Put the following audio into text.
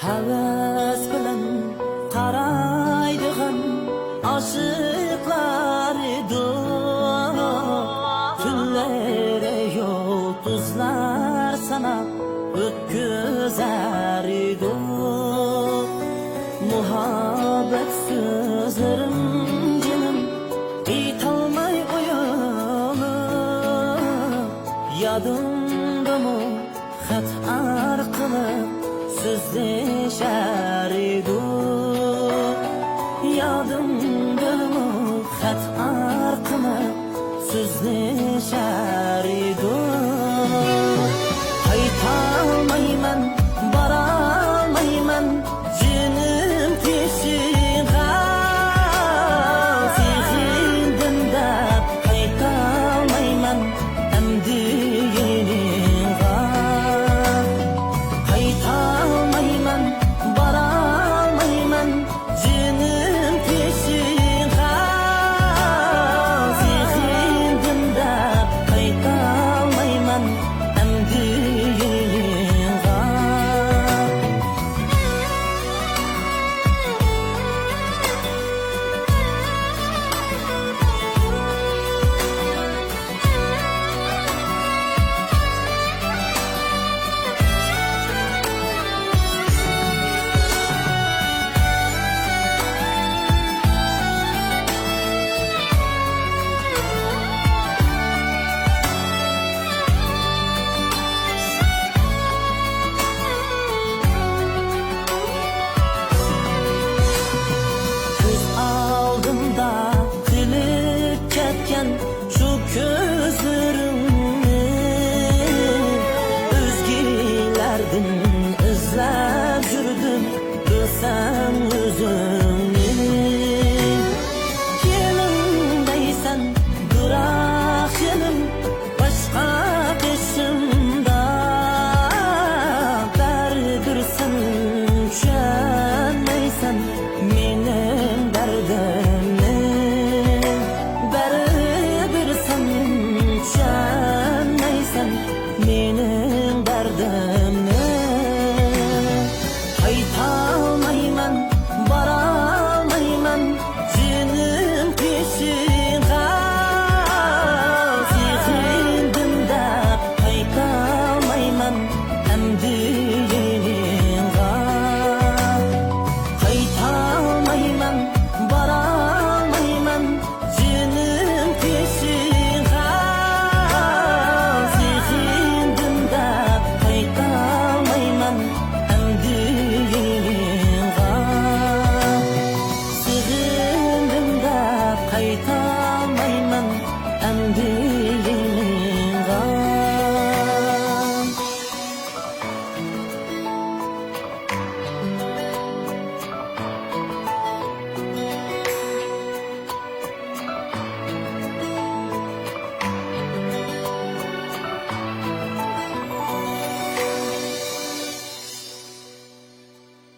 Havas bilan qaraydigan aşıklar idim. Tunlere yulduzlar sanab ötküzer idim. Muhabbet sözlerim canım aytolmay uyalib. Yadımdamı xat arqılı sözleşer idim. Yadımdamı xat arqılı sözleşer idim. Qaytolmayman, borolmayman jinim teshig'a. Sevgindim deb qaytolmayman endi yenig'a. Qaytolmayman, borolmayman jinim teshig'a. Sevgindim deb qaytolmayman endi yenig'a. Göz aldımda tilip ketken şu gözlerimni özgelerden izlep yürüdüm, bilsem özüm.